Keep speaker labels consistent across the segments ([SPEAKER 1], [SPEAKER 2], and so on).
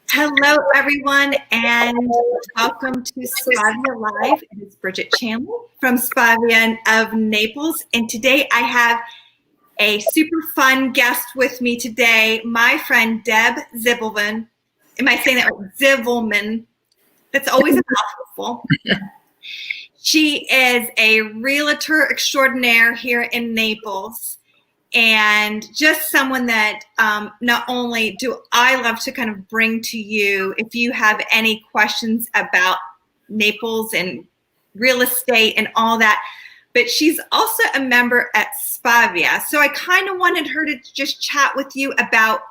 [SPEAKER 1] Hello, everyone, and welcome to Spavia Live. It is Bridget Chandler from Spavia of Naples, and today I have a super fun guest with me today, my friend Deb Zvibleman. Am I saying that right? Zvibleman. That's always a mouthful. She is a realtor extraordinaire here in Naples, and just someone that not only do I love to kind of bring to you if you have any questions about Naples and real estate and all that, but she's also a member at Spavia. So I kind of wanted her to just chat with you about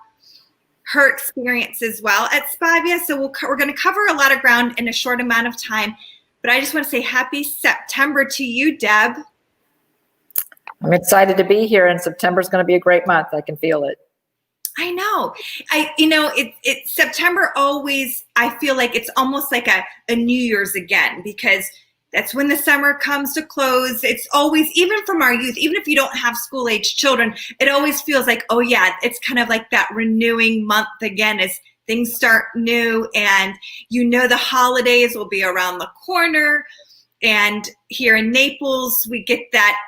[SPEAKER 1] her experience as well at Spavia. So we're going to cover a lot of ground in a short amount of time, but I just want to say happy September to you, Deb.
[SPEAKER 2] I'm excited to be here, and September is going to be a great month. I can feel it.
[SPEAKER 1] I know. It's September always, I feel like it's almost like a New Year's again, because that's when the summer comes to close. It's always, even from our youth, even if you don't have school-age children, it always feels like, oh yeah, it's kind of like that renewing month again as things start new, and the holidays will be around the corner. And here in Naples, we get that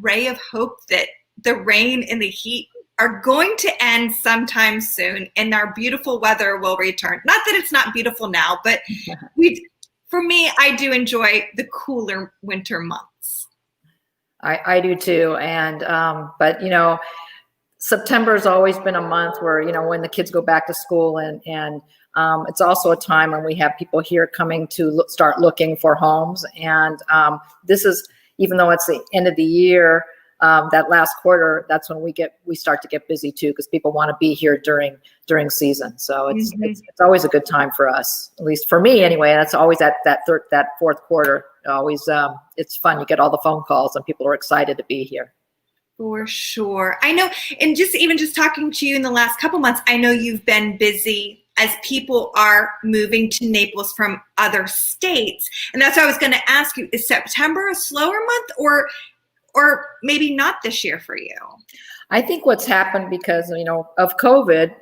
[SPEAKER 1] ray of hope that the rain and the heat are going to end sometime soon and our beautiful weather will return. Not that it's not beautiful now, but for me, I do enjoy the cooler winter months.
[SPEAKER 2] I do too. And, but September has always been a month where, when the kids go back to school and it's also a time when we have people here coming to start looking for homes. And this is, even though it's the end of the year, that last quarter, that's when we start to get busy too, because people want to be here during season. So it's always a good time for us, at least for me anyway. That's always that fourth quarter. Always, it's fun. You get all the phone calls and people are excited to be here.
[SPEAKER 1] For sure, I know. And just talking to you in the last couple months, I know you've been busy as people are moving to Naples from other states. And that's what I was going to ask you, is September a slower month or maybe not this year for you?
[SPEAKER 2] I think what's happened because, of COVID,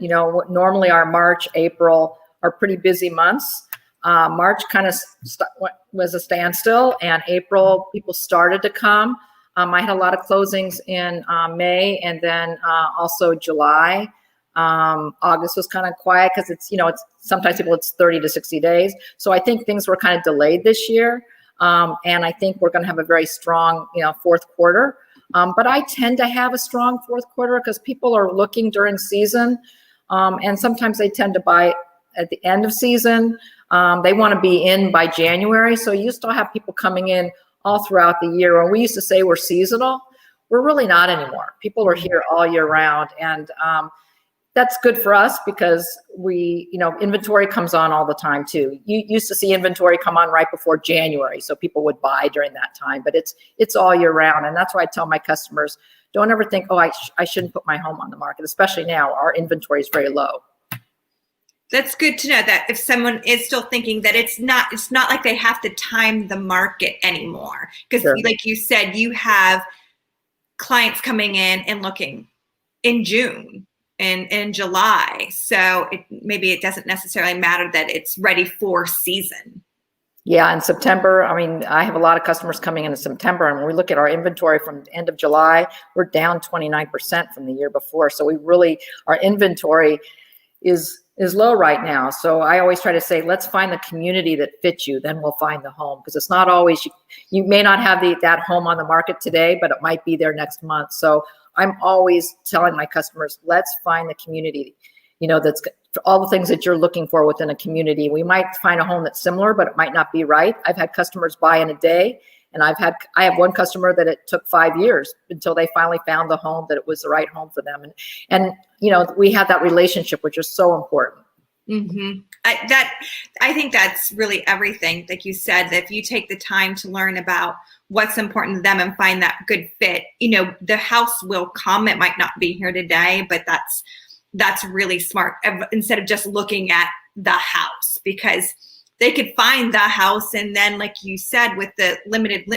[SPEAKER 2] normally our March, April are pretty busy months. March kind of was a standstill, and April people started to come. I had a lot of closings in May and then also July. August was kind of quiet because it's sometimes it's 30 to 60 days. So I think things were kind of delayed this year. And I think we're going to have a very strong, fourth quarter. But I tend to have a strong fourth quarter because people are looking during season. And sometimes they tend to buy at the end of season. They want to be in by January. So you still have people coming in all throughout the year. When we used to say we're seasonal, we're really not anymore. People are here all year round. And that's good for us because inventory comes on all the time too. You used to see inventory come on right before January, so people would buy during that time, but it's all year round. And that's why I tell my customers, don't ever think, oh, I shouldn't put my home on the market, especially now. Our inventory is very low.
[SPEAKER 1] That's good to know that if someone is still thinking that it's not like they have to time the market anymore. Because sure. Like you said, you have clients coming in and looking in June and in July. So maybe it doesn't necessarily matter that it's ready for season.
[SPEAKER 2] Yeah, in September, I have a lot of customers coming in September, and when we look at our inventory from the end of July, we're down 29% from the year before. So our inventory is low right now. So I always try to say, let's find the community that fits you, then we'll find the home. Because it's not always, you may not have that home on the market today, but it might be there next month. So I'm always telling my customers, let's find the community, that's all the things that you're looking for within a community. We might find a home that's similar, but it might not be right. I've had customers buy in a day, and I have one customer that it took 5 years until they finally found the home that it was the right home for them. And we have that relationship, which is so important.
[SPEAKER 1] Mm-hmm. I think that's really everything. Like you said, that if you take the time to learn about what's important to them and find that good fit, the house will come. It might not be here today, but that's really smart, instead of just looking at the house, because they could find the house. And then, like you said, with the limited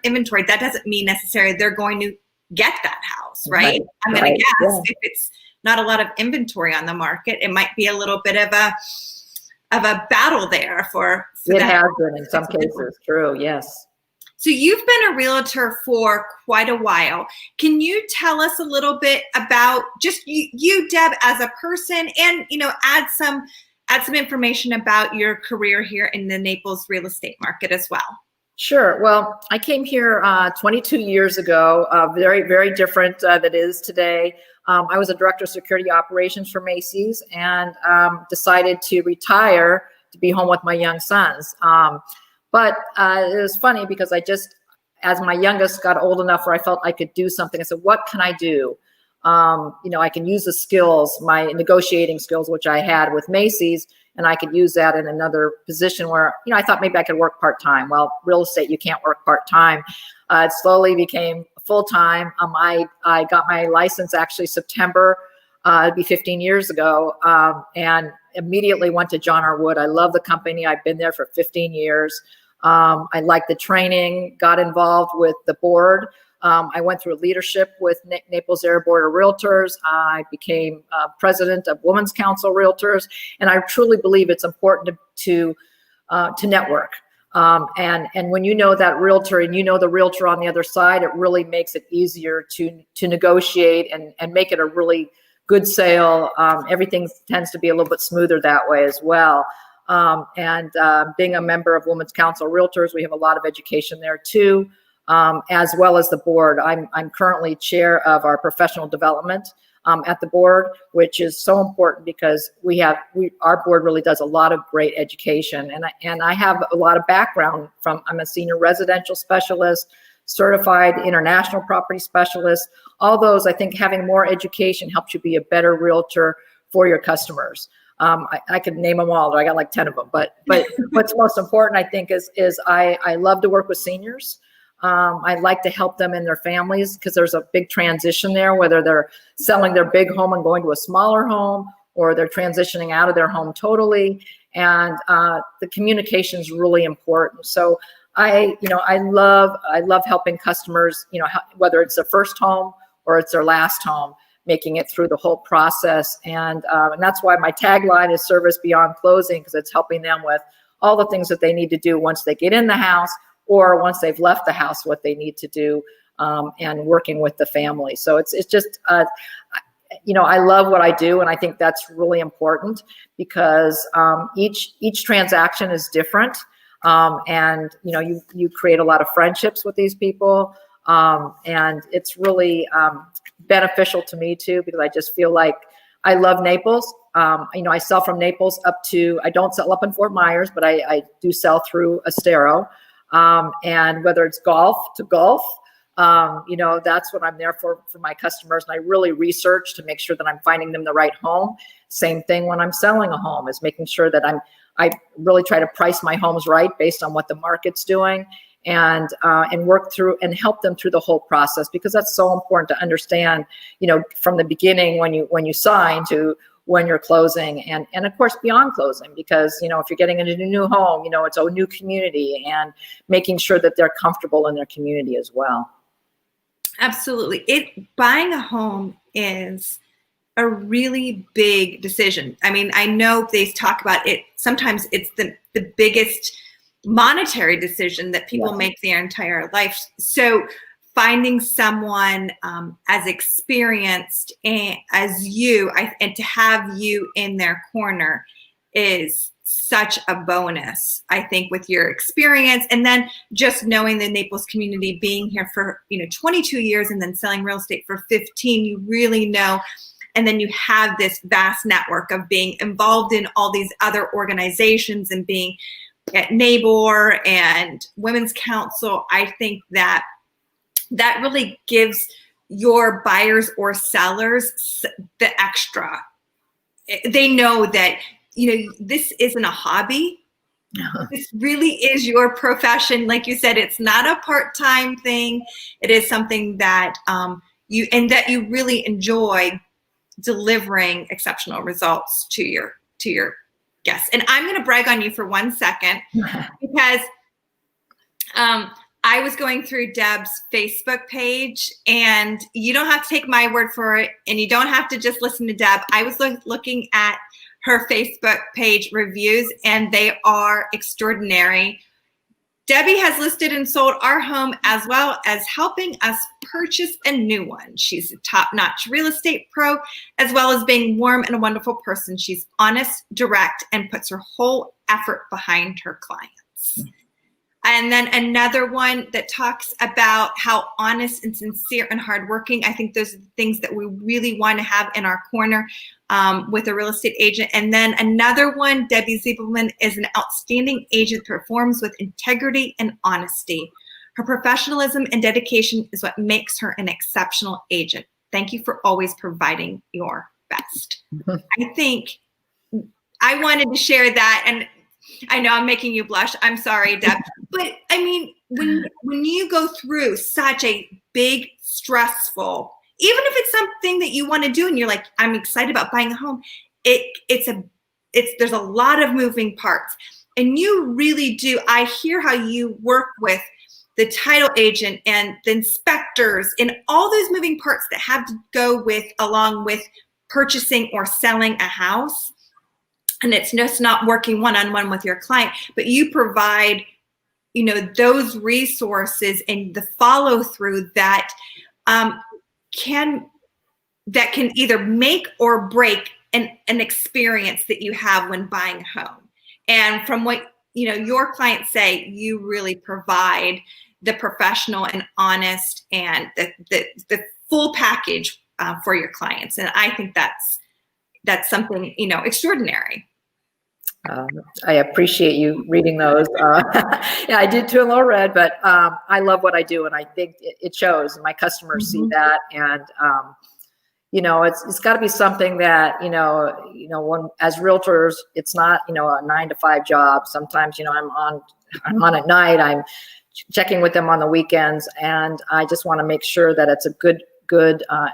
[SPEAKER 1] inventory, that doesn't mean necessarily they're going to get that house, right? I'm going to guess if it's not a lot of inventory on the market, it might be a little bit of a battle there for
[SPEAKER 2] it
[SPEAKER 1] that.
[SPEAKER 2] has been in some cases. True. Yes.
[SPEAKER 1] So you've been a realtor for quite a while. Can you tell us a little bit about just you, Deb, as a person, and add some information about your career here in the Naples real estate market as well?
[SPEAKER 2] Sure. Well, I came here 22 years ago, very, very different than it is today. I was a director of security operations for Macy's and decided to retire to be home with my young sons. But it was funny because as my youngest got old enough where I felt I could do something, I said, what can I do? I can use the skills, my negotiating skills, which I had with Macy's, and I could use that in another position where, I thought maybe I could work part-time. Well, real estate, you can't work part-time. It slowly became full-time. I got my license actually September, it'd be 15 years ago, and immediately went to John R Woods. I love the company. I've been there for 15 years. I liked the training, got involved with the board. I went through leadership with Naples Real Realtors. I became president of Women's Council Realtors, and I truly believe it's important to network. And when you know that realtor and you know the realtor on the other side, it really makes it easier to negotiate and make it a really good sale. Everything tends to be a little bit smoother that way as well. Being a member of Women's Council Realtors, we have a lot of education there too. As well as the board. I'm currently chair of our professional development at the board, which is so important because our board really does a lot of great education. And I have a lot of background I'm a senior residential specialist, certified international property specialist. All those, I think having more education helps you be a better realtor for your customers. I could name them all. I got like 10 of them, but what's most important, I think, is I love to work with seniors. I like to help them and their families because there's a big transition there, whether they're selling their big home and going to a smaller home or they're transitioning out of their home totally. And the communication is really important. So I love helping customers, whether it's their first home or it's their last home, making it through the whole process. And that's why my tagline is service beyond closing, because it's helping them with all the things that they need to do once they get in the house, or once they've left the house, what they need to do, and working with the family. So it's just, I love what I do, and I think that's really important because each transaction is different, and you create a lot of friendships with these people, and it's really beneficial to me too because I just feel like I love Naples. I sell from Naples I don't sell up in Fort Myers, but I do sell through Estero. And whether it's golf, that's what I'm there for my customers. And I really research to make sure that I'm finding them the right home. Same thing when I'm selling a home, is making sure that I really try to price my homes right based on what the market's doing, and work through and help them through the whole process, because that's so important to understand, from the beginning when you sign to when you're closing, and of course beyond closing, because if you're getting into a new home, it's a new community, and making sure that they're comfortable in their community as well.
[SPEAKER 1] Absolutely. Buying a home is a really big decision. I mean, I know they talk about it. Sometimes it's the biggest monetary decision that people make their entire life. So finding someone as experienced as you, and to have you in their corner is such a bonus, I think, with your experience. And then just knowing the Naples community, being here for 22 years and then selling real estate for 15, you really know. And then you have this vast network of being involved in all these other organizations and being at NABOR and Women's Council. I think that really gives your buyers or sellers the extra. They know that, this isn't a hobby. This really is your profession. Like you said, it's not a part-time thing. It is something that you really enjoy delivering exceptional results to your guests. And I'm going to brag on you for 1 second because I was going through Deb's Facebook page, and you don't have to take my word for it, and you don't have to just listen to Deb. I was looking at her Facebook page reviews, and they are extraordinary. Debbie has listed and sold our home as well as helping us purchase a new one. She's a top-notch real estate pro, as well as being warm and a wonderful person. She's honest, direct, and puts her whole effort behind her clients. And then another one that talks about how honest and sincere and hardworking. I think those are the things that we really want to have in our corner with a real estate agent. And then another one, Debbie Zvibleman is an outstanding agent, performs with integrity and honesty. Her professionalism and dedication is what makes her an exceptional agent. Thank you for always providing your best. I think I wanted to share that, and I know I'm making you blush. I'm sorry, Deb. But I mean, when you go through such a big, stressful, even if it's something that you want to do and you're like, I'm excited about buying a home, there's a lot of moving parts. And you really do. I hear how you work with the title agent and the inspectors and all those moving parts that have to go along with purchasing or selling a house. And it's just not working one-on-one with your client, but you provide, those resources and the follow-through that can either make or break an experience that you have when buying a home. And from what your clients say, you really provide the professional and honest and the full package for your clients. And I think that's something extraordinary.
[SPEAKER 2] I appreciate you reading those. Yeah, I did too, a little red, but I love what I do, and I think it shows. And my customers see that, and it's got to be something that when as realtors, it's not a 9-to-5 job. Sometimes I'm on at night. I'm checking with them on the weekends, and I just want to make sure that it's a good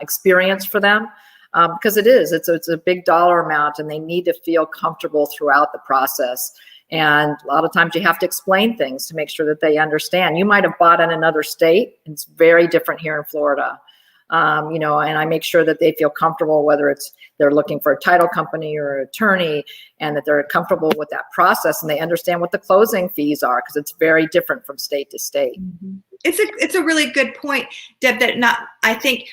[SPEAKER 2] experience for them. Because it's a big dollar amount, and they need to feel comfortable throughout the process. And a lot of times you have to explain things to make sure that they understand. You might have bought in another state. It's very different here in Florida. And I make sure that they feel comfortable, whether they're looking for a title company or an attorney, and that they're comfortable with that process and they understand what the closing fees are, because it's very different from state to state.
[SPEAKER 1] Mm-hmm. It's a really good point, Deb, I think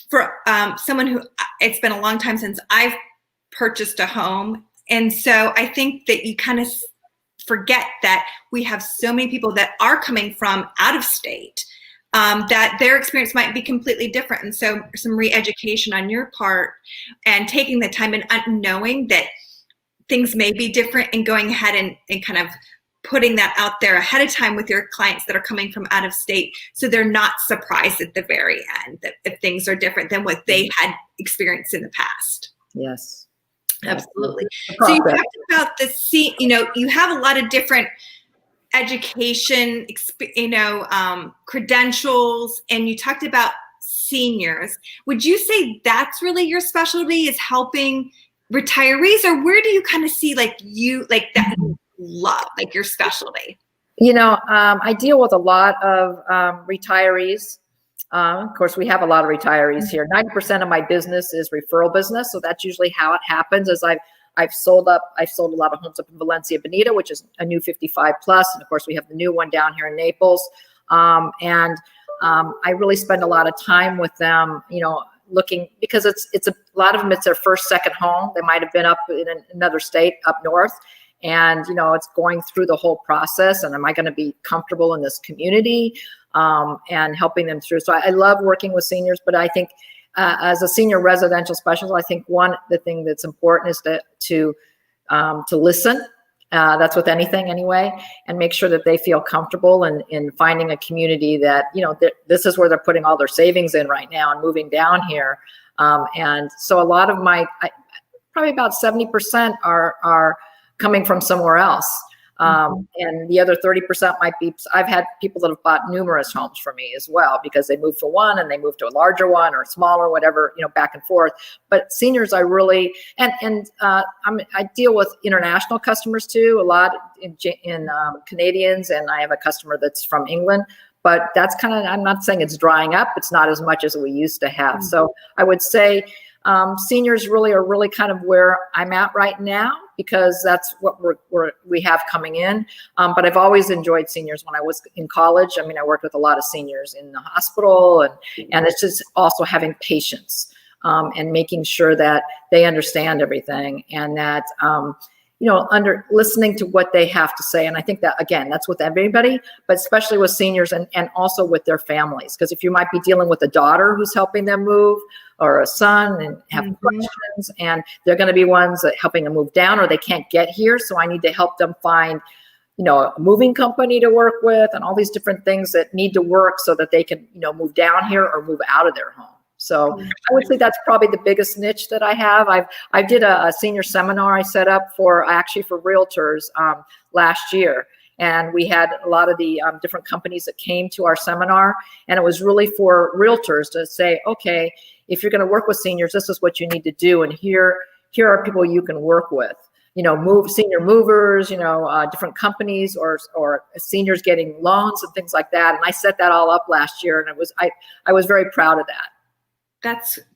[SPEAKER 1] for someone who, it's been a long time since I've purchased a home. And so I think that you kind of forget that we have so many people that are coming from out of state, that their experience might be completely different. And so some re-education on your part and taking the time and knowing that things may be different and going ahead and kind of putting that out there ahead of time with your clients that are coming from out of state, so they're not surprised at the very end that if things are different than what they had experienced in the past.
[SPEAKER 2] Yes,
[SPEAKER 1] absolutely. So you talked about you have a lot of different education, credentials, and you talked about seniors. Would you say that's really your specialty, is helping retirees, or where do you kind of see that love, your specialty?
[SPEAKER 2] I deal with a lot of retirees. Of course, we have a lot of retirees here. 90% of my business is referral business, so that's usually how it happens. As I've sold a lot of homes up in Valencia, Bonita, which is a new 55 plus, and of course we have the new one down here in Naples. I really spend a lot of time with them, looking, because it's a lot of them, it's their first, second home. They might have been up in another state up north. And, it's going through the whole process, and am I going to be comfortable in this community, and helping them through. So I love working with seniors, but I think as a senior residential specialist, I think the thing that's important is to listen. That's with anything anyway, and make sure that they feel comfortable in finding a community that, this is where they're putting all their savings in right now and moving down here. And so a lot of probably about 70% are coming from somewhere else. And the other 30% might be, I've had people that have bought numerous homes for me as well, because they moved for one and they moved to a larger one or smaller, whatever, back and forth. But seniors, I really, I deal with international customers too, a lot in Canadians, and I have a customer that's from England. but that's kind of, I'm not saying it's drying up. It's not as much as we used to have. So I would say seniors really are really kind of where I'm at right now, because that's what we have coming in. But I've always enjoyed seniors. When I was in college, I mean, I worked with a lot of seniors in the hospital, and it's just also having patience and making sure that they understand everything, and that listening to what they have to say. And I think that, again, that's with everybody, but especially with seniors and also with their families. Because if you might be dealing with a daughter who's helping them move, or a son, and have questions, and they're going to be ones that helping them move down, or they can't get here. So I need to help them find, a moving company to work with, and all these different things that need to work so that they can, move down here or move out of their home. So I would say that's probably the biggest niche that I have. I did a senior seminar I set up for realtors last year. And we had a lot of the different companies that came to our seminar, and it was really for realtors to say, okay, if you're going to work with seniors, this is what you need to do. And here are people you can work with, senior movers, different companies, or seniors getting loans and things like that. And I set that all up last year, and I was very proud of that.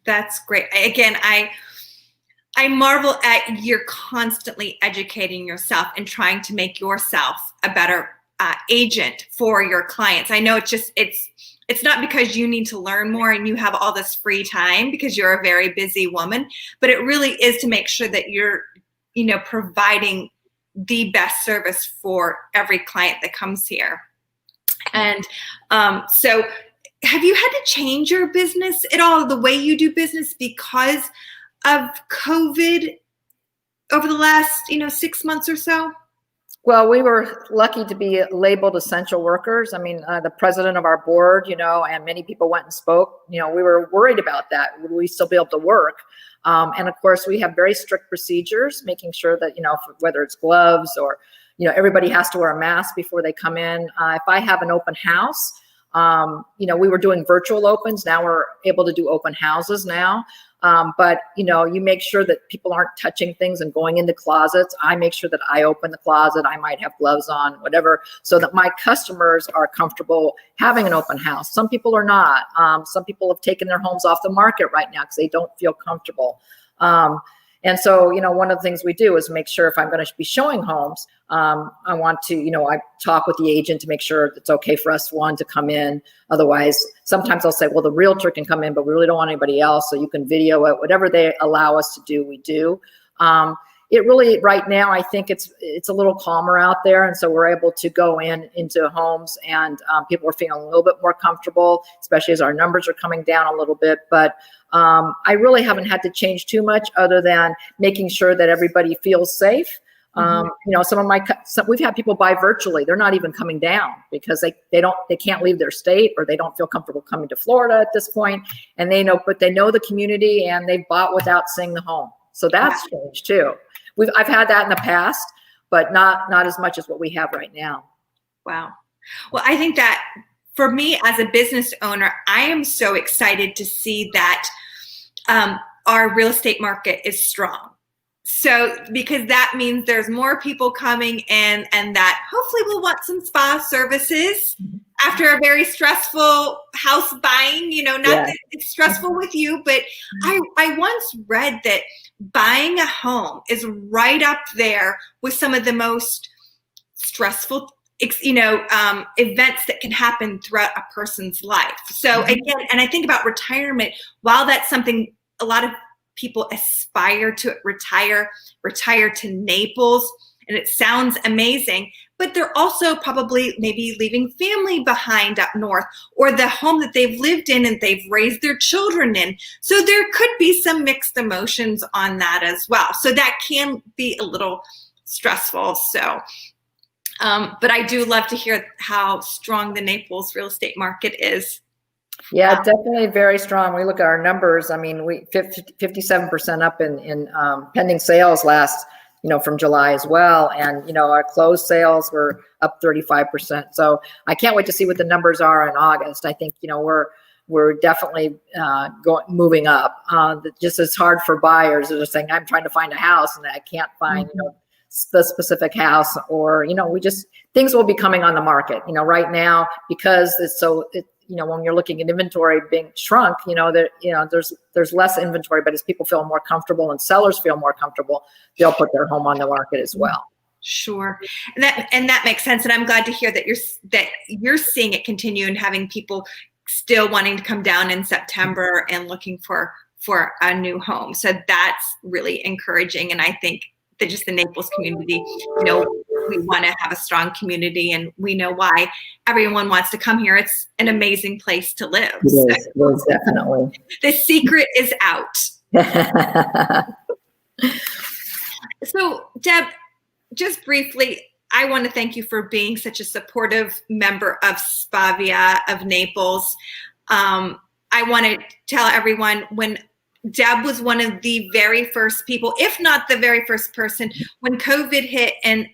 [SPEAKER 1] That's great. Again, I marvel at you're constantly educating yourself and trying to make yourself a better agent for your clients. I know it's not because you need to learn more and you have all this free time because you're a very busy woman, but it really is to make sure that you're, providing the best service for every client that comes here. And so have you had to change your business at all, the way you do business, because of COVID over the last, 6 months or so?
[SPEAKER 2] Well, we were lucky to be labeled essential workers. I mean, the president of our board, and many people went and spoke. We were worried about that. Would we still be able to work? And of course, we have very strict procedures, making sure that, whether it's gloves or, everybody has to wear a mask before they come in. If I have an open house, we were doing virtual opens. Now we're able to do open houses now. But you make sure that people aren't touching things and going into closets. I make sure that I open the closet. I might have gloves on, whatever, so that my customers are comfortable having an open house. Some people are not. Some people have taken their homes off the market right now because they don't feel comfortable. And so, one of the things we do is make sure if I'm going to be showing homes, I want to, I talk with the agent to make sure it's okay for us, to come in. Otherwise, sometimes I'll say, well, the realtor can come in, but we really don't want anybody else. So you can video it, whatever they allow us to do, we do. It really, right now, I think it's a little calmer out there. And so we're able to go into homes, and people are feeling a little bit more comfortable, especially as our numbers are coming down a little bit. But I really haven't had to change too much, other than making sure that everybody feels safe. We've had people buy virtually. They're not even coming down because they can't leave their state, or they don't feel comfortable coming to Florida at this point. And they know the community, and they've bought without seeing the home. So that's changed too. I've had that in the past, but not as much as what we have right now.
[SPEAKER 1] Wow. Well, I think that for me as a business owner, I am so excited to see that our real estate market is strong. So, because that means there's more people coming in, and that hopefully we'll want some spa services after a very stressful house buying, that it's stressful with you, but I once read that buying a home is right up there with some of the most stressful, events that can happen throughout a person's life. So again, and I think about retirement, while that's something a lot of people aspire to retire to Naples, and it sounds amazing, but they're also probably maybe leaving family behind up north, or the home that they've lived in and they've raised their children in. So there could be some mixed emotions on that as well. So that can be a little stressful. So, but I do love to hear how strong the Naples real estate market is.
[SPEAKER 2] Yeah, definitely very strong. We look at our numbers. I mean, we 57% up in pending sales last, from July as well. And, our closed sales were up 35%. So I can't wait to see what the numbers are in August. I think, we're definitely moving up. Just as hard for buyers. They're just saying, I'm trying to find a house and I can't find, the specific house, or, things will be coming on the market, right now, because when you're looking at inventory being shrunk, there's less inventory, but as people feel more comfortable and sellers feel more comfortable, they'll put their home on the market as well.
[SPEAKER 1] Sure. And that makes sense. And I'm glad to hear that you're seeing it continue and having people still wanting to come down in September and looking for a new home. So that's really encouraging. And I think that just the Naples community, we want to have a strong community, and we know why everyone wants to come here. It's an amazing place to live.
[SPEAKER 2] It is definitely.
[SPEAKER 1] The secret is out. So, Deb, just briefly, I want to thank you for being such a supportive member of Spavia of Naples. I want to tell everyone, when Deb was one of the very first people, if not the very first person, when COVID hit and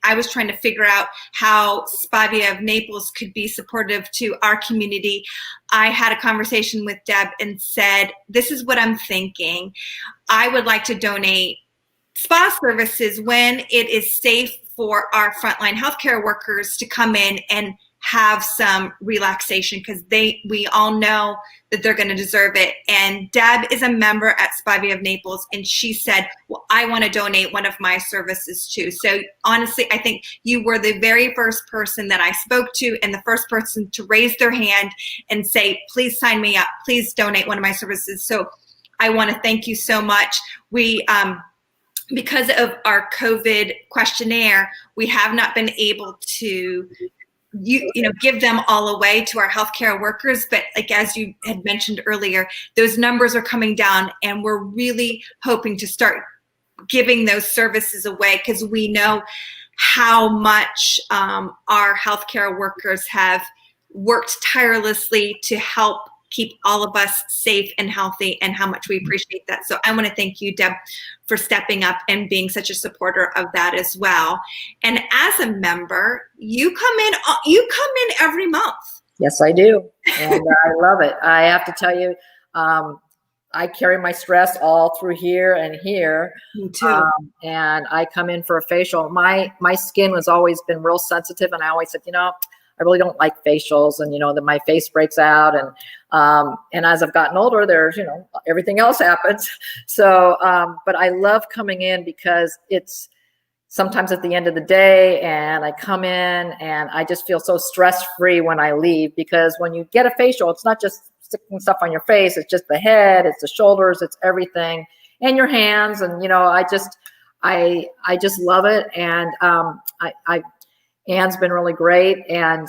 [SPEAKER 1] I was trying to figure out how Spavia of Naples could be supportive to our community, I had a conversation with Deb and said, this is what I'm thinking. I would like to donate spa services when it is safe for our frontline healthcare workers to come in and have some relaxation, because we all know that they're going to deserve it. And Deb is a member at Spavia of Naples, and she said, well, I want to donate one of my services too. So honestly, I think you were the very first person that I spoke to, and the first person to raise their hand and say, please sign me up, please donate one of my services. So I want to thank you so much. We because of our COVID questionnaire, we have not been able to give them all away to our healthcare workers. But like, as you had mentioned earlier, those numbers are coming down, and we're really hoping to start giving those services away, because we know how much our healthcare workers have worked tirelessly to help keep all of us safe and healthy, and how much we appreciate that. So I want to thank you, Deb, for stepping up and being such a supporter of that as well. And as a member, you come in every month.
[SPEAKER 2] Yes, I do. And I love it. I have to tell you, I carry my stress all through here and here.
[SPEAKER 1] Me too.
[SPEAKER 2] And I come in for a facial. My skin has always been real sensitive, and I always said, I really don't like facials, and that my face breaks out, and as I've gotten older, there's everything else happens. So, but I love coming in because it's sometimes at the end of the day, and I come in and I just feel so stress free when I leave, because when you get a facial, it's not just sticking stuff on your face; it's just the head, it's the shoulders, it's everything, and your hands, and I just love it, and Anne's been really great. And,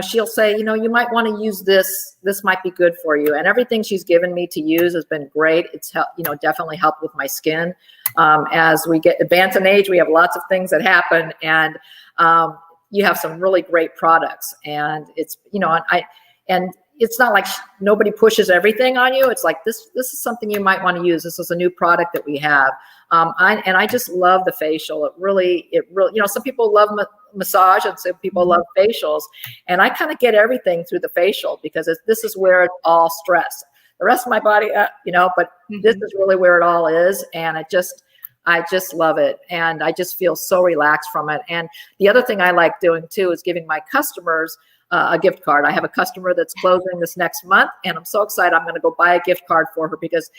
[SPEAKER 2] she'll say, you might want to use this. This might be good for you. And everything she's given me to use has been great. It's, definitely helped with my skin. As we get advanced in age, we have lots of things that happen. And you have some really great products. And it's, and it's not like nobody pushes everything on you. It's like, this is something you might want to use. This is a new product that we have. I just love the facial. It really, some people love massage, and some people love facials. And I kind of get everything through the facial, because this is where it's all stress. The rest of my body, but this is really where it all is. And I just love it. And I just feel so relaxed from it. And the other thing I like doing too is giving my customers a gift card. I have a customer that's closing this next month, and I'm so excited. I'm going to go buy a gift card for her, because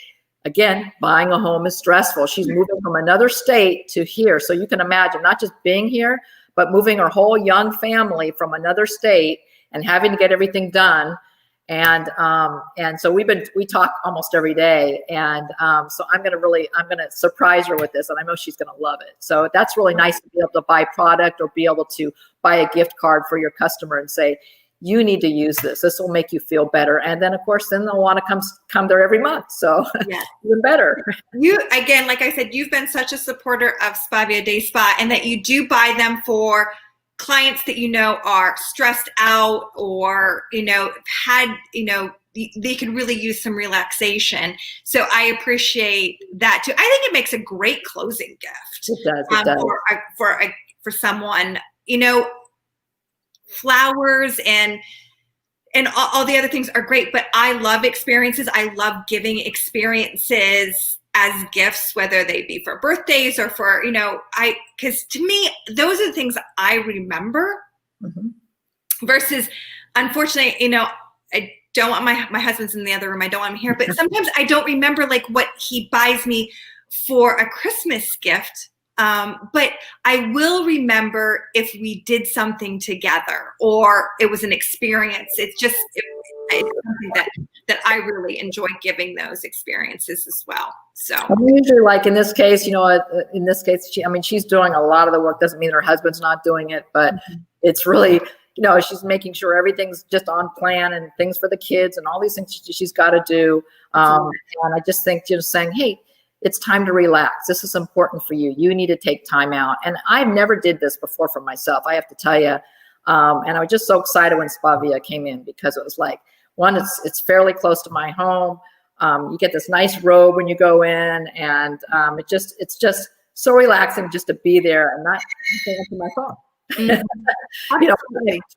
[SPEAKER 2] again, buying a home is stressful. She's moving from another state to here. So you can imagine not just being here, but moving her whole young family from another state and having to get everything done. And so we talk almost every day. And so I'm going to surprise her with this, and I know she's going to love it. So that's really nice to be able to buy product, or be able to buy a gift card for your customer and say, you need to use this. This will make you feel better. And then, of course, then they'll want to come there every month. So yeah. Even better.
[SPEAKER 1] You, again, like I said, you've been such a supporter of Spavia Day Spa, and that you do buy them for clients that are stressed out, or had they could really use some relaxation. So I appreciate that too. I think it makes a great closing gift.
[SPEAKER 2] It does. It does.
[SPEAKER 1] For someone, flowers and all the other things are great, but I love experiences. I love giving experiences as gifts, whether they be for birthdays or for, because to me, those are the things I remember versus, unfortunately, I don't want my husband's in the other room. I don't want him here, but sometimes I don't remember like what he buys me for a Christmas gift. But I will remember if we did something together or it was an experience. It's something that I really enjoy giving those experiences as well. So
[SPEAKER 2] I'm usually like in this case, she's doing a lot of the work. Doesn't mean her husband's not doing it, but it's really, she's making sure everything's just on plan and things for the kids and all these things she's got to do. And I just think just saying, hey, it's time to relax. This is important for you. You need to take time out. And I never did this before for myself, I have to tell you. And I was just so excited when Spavia came in because it was like, one, it's fairly close to my home. You get this nice robe when you go in, and it's just so relaxing just to be there and not think to my phone. Turn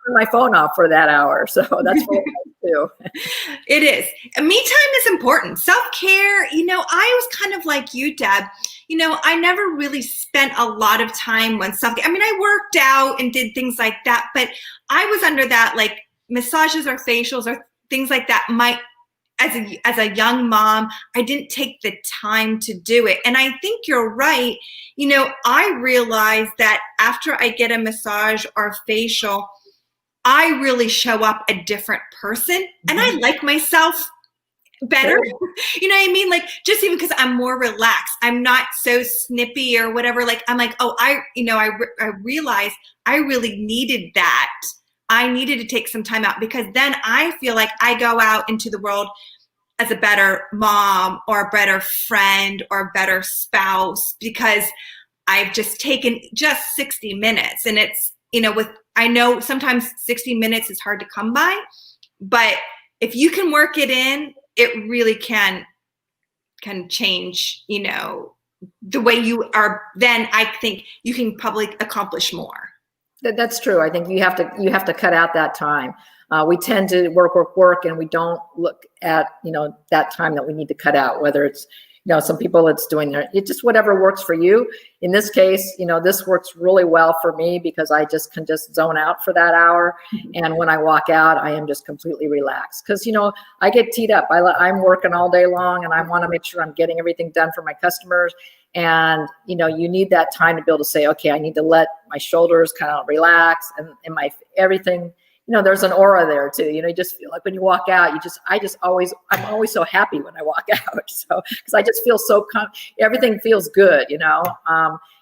[SPEAKER 2] my phone off for that hour. So that's what I do.
[SPEAKER 1] It is. And me time is important. Self-care, I was kind of like you, Deb. I never really spent a lot of time on self-care. I mean, I worked out and did things like that, but I was under that, like massages or facials or things like that. As a young mom, I didn't take the time to do it. And I think you're right. I realized that after I get a massage or facial, I really show up a different person and I like myself better. You know what I mean? Like just even because I'm more relaxed, I'm not so snippy or whatever. Like I'm like, oh, I realized I really needed that. I needed to take some time out because then I feel like I go out into the world as a better mom or a better friend or a better spouse because I've just taken just 60 minutes. And it's, I know sometimes 60 minutes is hard to come by, but if you can work it in, it really can change, the way you are. Then I think you can probably accomplish more.
[SPEAKER 2] That's true. I think you have to cut out that time. We tend to work, and we don't look at, that time that we need to cut out, whether it's, some people it's doing it's just whatever works for you. In this case, this works really well for me because I just can just zone out for that hour. And when I walk out, I am just completely relaxed because, I get teed up. I'm working all day long and I want to make sure I'm getting everything done for my customers. And, you need that time to be able to say, okay, I need to let my shoulders kind of relax and my everything, there's an aura there too. You just feel like when you walk out, I'm always so happy when I walk out. So, cause I just feel so, everything feels good,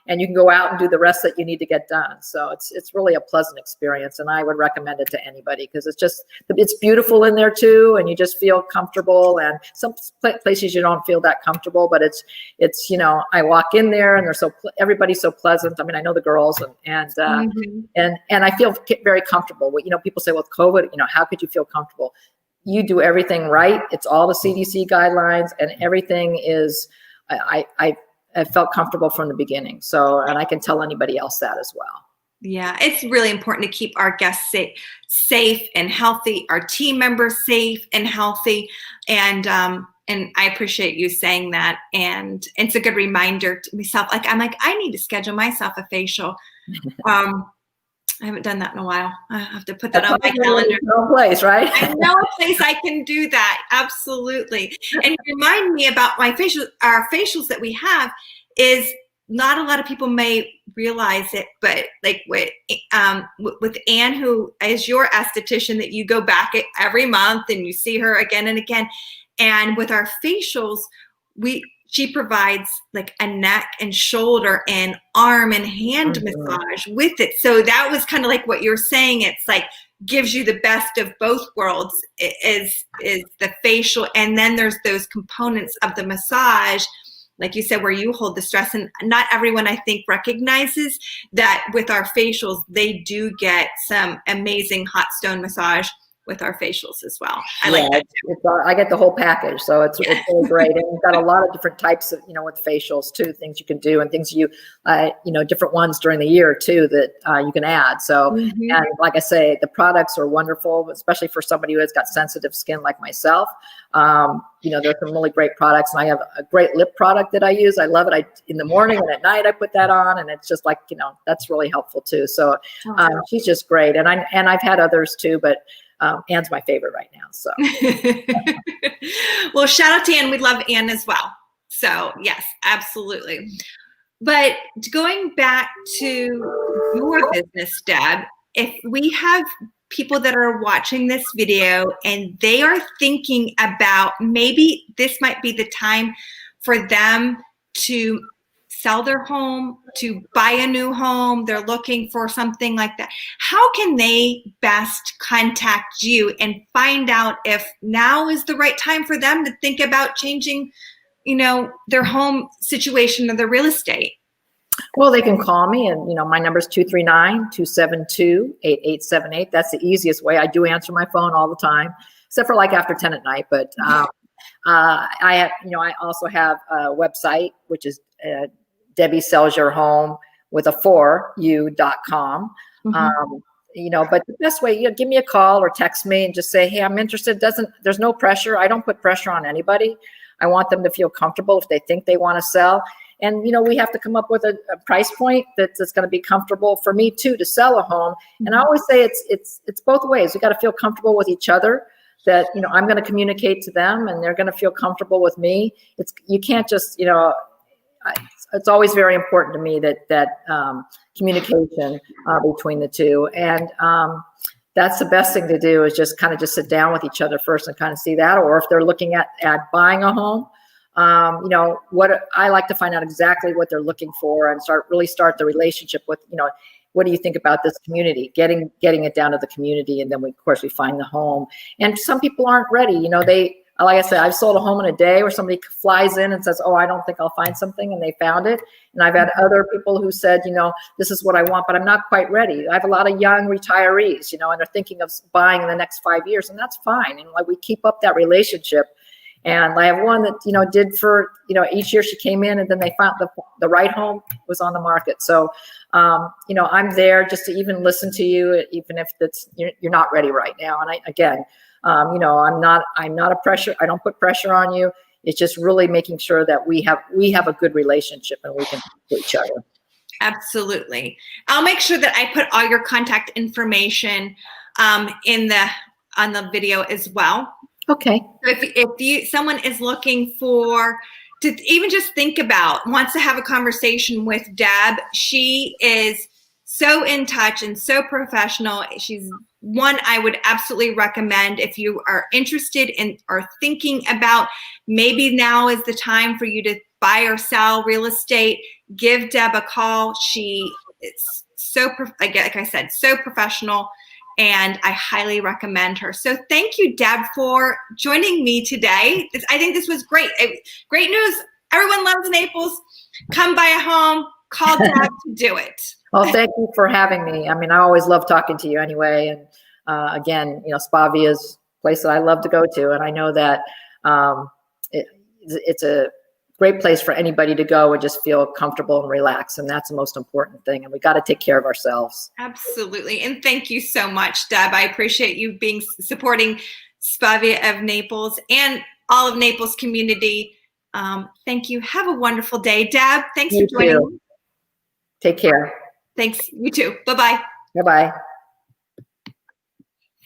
[SPEAKER 2] and you can go out and do the rest that you need to get done. So it's really a pleasant experience. And I would recommend it to anybody because it's beautiful in there too. And you just feel comfortable, and some places you don't feel that comfortable, but it's, I walk in there and everybody's so pleasant. I mean, I know the girls and I feel very comfortable. People say, well, with COVID, how could you feel comfortable? You do everything right. It's all the CDC guidelines and everything is, I felt comfortable from the beginning. So, and I can tell anybody else that as well.
[SPEAKER 1] Yeah, it's really important to keep our guests safe and healthy, our team members safe and healthy. And I appreciate you saying that. And it's a good reminder to myself. I need to schedule myself a facial. I haven't done that in a while. I have to put that on my calendar.
[SPEAKER 2] No place, right?
[SPEAKER 1] I know a place I can do that. Absolutely. And remind me about our facials that we have is not a lot of people may realize it, but like with Anne, who is your esthetician that you go back every month and you see her again and again. And with our facials, she provides like a neck and shoulder and arm and hand massage with it. So that was kind of like what you're saying. It's like gives you the best of both worlds is the facial. And then there's those components of the massage, like you said, where you hold the stress. And not everyone, I think, recognizes that with our facials, they do get some amazing hot stone massage with our facials as well. I like that too.
[SPEAKER 2] I get the whole package, so it's really great. And we've got a lot of different types of, with facials too, things you can do and things different ones during the year too that you can add. So, and like I say, the products are wonderful, especially for somebody who has got sensitive skin like myself. There's some really great products, and I have a great lip product that I use. I love it. In the morning and at night I put that on, and it's just like, that's really helpful too. So she's just great. And I've had others too, but Anne's my favorite right now. So,
[SPEAKER 1] well, shout out to Anne. We love Anne as well. So yes, absolutely. But going back to your business, Deb, if we have people that are watching this video and they are thinking about maybe this might be the time for them to sell their home, to buy a new home, they're looking for something like that, how can they best contact you and find out if now is the right time for them to think about changing, their home situation or their real estate?
[SPEAKER 2] Well, they can call me, and my number is 239-272-8878. That's the easiest way. I do answer my phone all the time, except for like after 10 at night. But I also have a website, which is Debbie Sells Your Home with a 4u.com. But the best way, give me a call or text me and just say, hey, I'm interested. There's no pressure. I don't put pressure on anybody. I want them to feel comfortable if they think they want to sell. And, we have to come up with a price point that's going to be comfortable for me too, to sell a home. And I always say it's both ways. We got to feel comfortable with each other, that, I'm going to communicate to them and they're going to feel comfortable with me. You can't just, it's always very important to me that communication between the two. And that's the best thing to do, is just sit down with each other first and kind of see that. Or if they're looking at buying a home, what I like to find out exactly what they're looking for and start the relationship with, what do you think about this community, getting it down to the community. And then of course we find the home. And some people aren't ready. Like I said, I've sold a home in a day where somebody flies in and says, oh, I don't think I'll find something, and they found it. And I've had other people who said, this is what I want, but I'm not quite ready. I have a lot of young retirees, and they're thinking of buying in the next 5 years, and that's fine. And we keep up that relationship. And I have one that, did for, each year she came in, and then they found the right home was on the market. So, I'm there just to even listen to you, even if you're not ready right now. And I'm not a pressure. I don't put pressure on you. It's just really making sure that we have a good relationship and we can talk to each other.
[SPEAKER 1] Absolutely. I'll make sure that I put all your contact information on the video as well.
[SPEAKER 2] Okay.
[SPEAKER 1] If someone is looking to even just wants to have a conversation with Deb, she is so in touch and so professional. She's one I would absolutely recommend if you are interested in or thinking about maybe now is the time for you to buy or sell real estate. Give Deb a call. She is like I said, so professional, and I highly recommend her. So thank you, Deb, for joining me today. I think this was great. Great news. Everyone loves Naples. Come buy a home. Call Deb to do it.
[SPEAKER 2] Well, thank you for having me. I mean, I always love talking to you anyway. And again, Spavia is a place that I love to go to. And I know that it's a great place for anybody to go and just feel comfortable and relax. And that's the most important thing. And we got to take care of ourselves.
[SPEAKER 1] Absolutely. And thank you so much, Deb. I appreciate you supporting Spavia of Naples and all of Naples community. Thank you. Have a wonderful day, Deb. Thanks for joining me.
[SPEAKER 2] Take care.
[SPEAKER 1] Thanks. You too. Bye-bye.
[SPEAKER 2] Bye-bye.